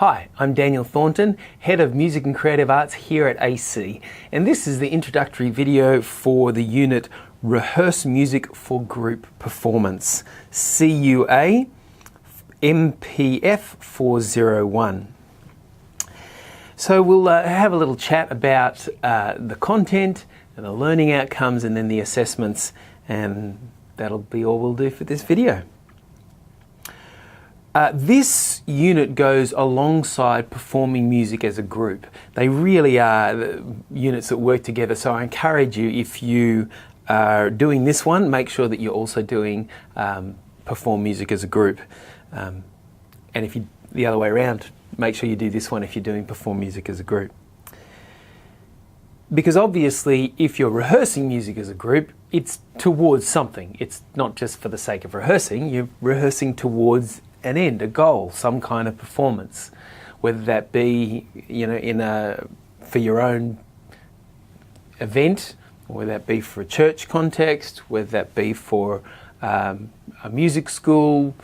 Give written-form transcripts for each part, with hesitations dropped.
Hi, I'm Daniel Thornton, Head of Music and Creative Arts here at AC, and this is the introductory video for the unit Rehearse Music for Group Performance, CUAMPF401. So we'll have a little chat about the content and the learning outcomes and then the assessments, and that'll be all we'll do for this video. This unit goes alongside performing music as a group. They really are units that work together, so I encourage you, if you are doing this one, make sure that you're also doing perform music as a group. And if you the other way around, make sure you do this one if you're doing perform music as a group. Because obviously, if you're rehearsing music as a group, it's towards something. It's not just for the sake of rehearsing, you're rehearsing towards an end, a goal, some kind of performance, whether that be, for your own event, or whether that be for a church context, whether that be for a music school,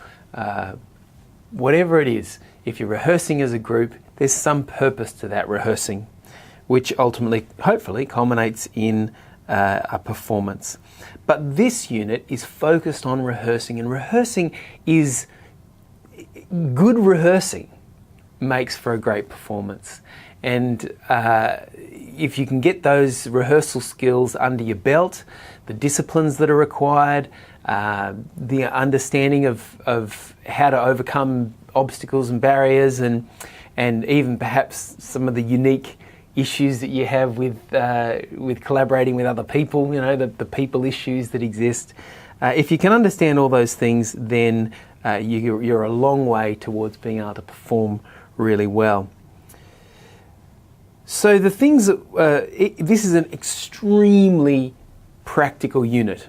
whatever it is. If you're rehearsing as a group, there's some purpose to that rehearsing, which ultimately, hopefully, culminates in a performance. But this unit is focused on rehearsing, and rehearsing is good rehearsing makes for a great performance. And if you can get those rehearsal skills under your belt, the disciplines that are required, the understanding of how to overcome obstacles and barriers, and even perhaps some of the unique issues that you have with collaborating with other people, the people issues that exist. If you can understand all those things, then you're a long way towards being able to perform really well. So the things that, this is an extremely practical unit.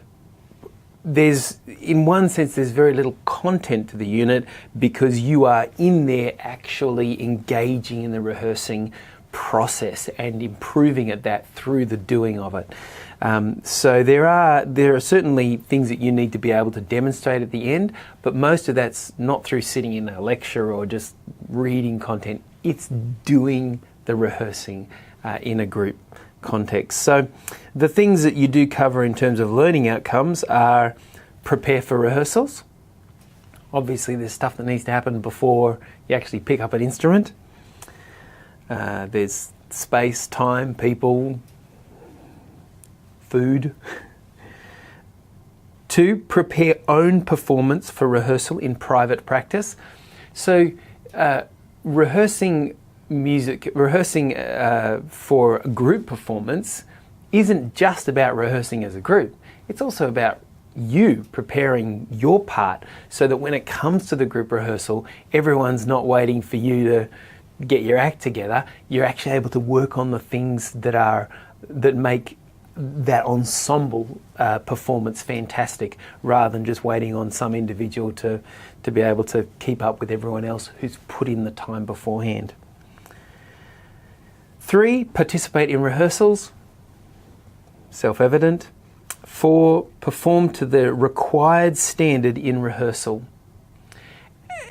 In one sense, there's very little content to the unit because you are in there actually engaging in the rehearsing process and improving at that through the doing of it. So there are certainly things that you need to be able to demonstrate at the end, but most of that's not through sitting in a lecture or just reading content. It's doing the rehearsing in a group context. So the things that you do cover in terms of learning outcomes are prepare for rehearsals. Obviously there's stuff that needs to happen before you actually pick up an instrument. There's space, time, people, food. 2, prepare own performance for rehearsal in private practice. So rehearsing for group performance isn't just about rehearsing as a group. It's also about you preparing your part so that when it comes to the group rehearsal, everyone's not waiting for you to get your act together. You're actually able to work on the things that make that ensemble performance fantastic, rather than just waiting on some individual to be able to keep up with everyone else who's put in the time beforehand. 3, participate in rehearsals, self-evident. 4, perform to the required standard in rehearsal.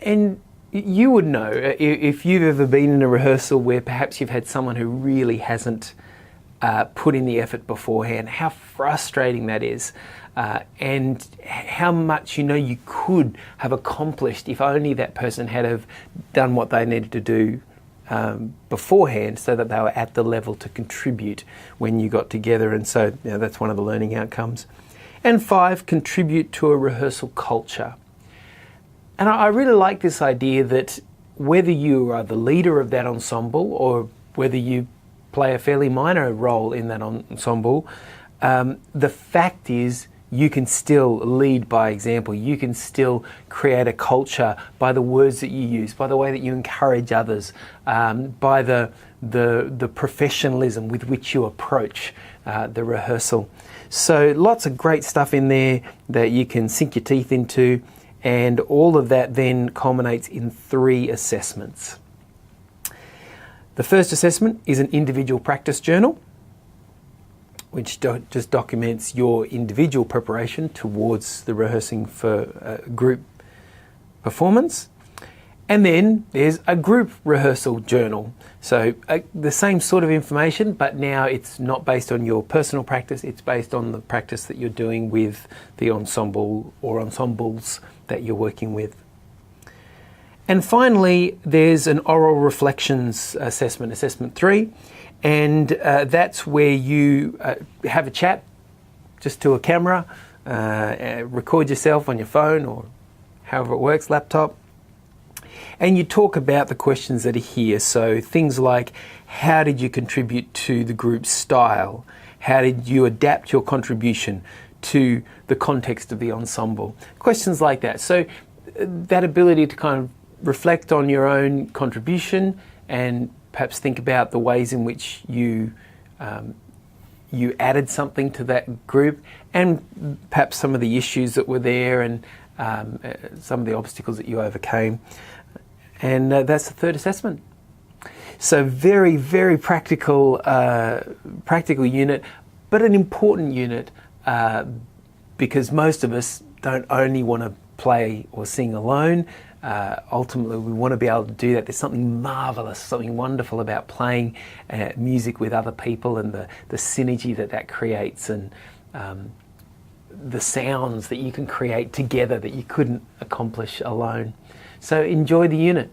And you would know, if you've ever been in a rehearsal where perhaps you've had someone who really hasn't put in the effort beforehand, how frustrating that is, and how much you could have accomplished if only that person had have done what they needed to do beforehand, so that they were at the level to contribute when you got together. And so that's one of the learning outcomes. And 5, contribute to a rehearsal culture. And I really like this idea that whether you are the leader of that ensemble or whether you play a fairly minor role in that ensemble, the fact is you can still lead by example. You can still create a culture by the words that you use, by the way that you encourage others, by the professionalism with which you approach the rehearsal. So lots of great stuff in there that you can sink your teeth into, and all of that then culminates in 3 assessments. The first assessment is an individual practice journal, which just documents your individual preparation towards the rehearsing for group performance. And then there's a group rehearsal journal. So the same sort of information, but now it's not based on your personal practice, it's based on the practice that you're doing with the ensemble or ensembles that you're working with. And finally, there's an oral reflections assessment, assessment 3, and that's where you have a chat just to a camera, record yourself on your phone or however it works, laptop, and you talk about the questions that are here. So things like, how did you contribute to the group's style? How did you adapt your contribution to the context of the ensemble? Questions like that. So that ability to kind of reflect on your own contribution and perhaps think about the ways in which you added something to that group, and perhaps some of the issues that were there and some of the obstacles that you overcame. And that's the third assessment. So very, very practical unit, but an important unit because most of us don't only want to play or sing alone. Ultimately, we want to be able to do that. There's something marvellous, something wonderful about playing music with other people and the synergy that creates, and the sounds that you can create together that you couldn't accomplish alone. So enjoy the unit.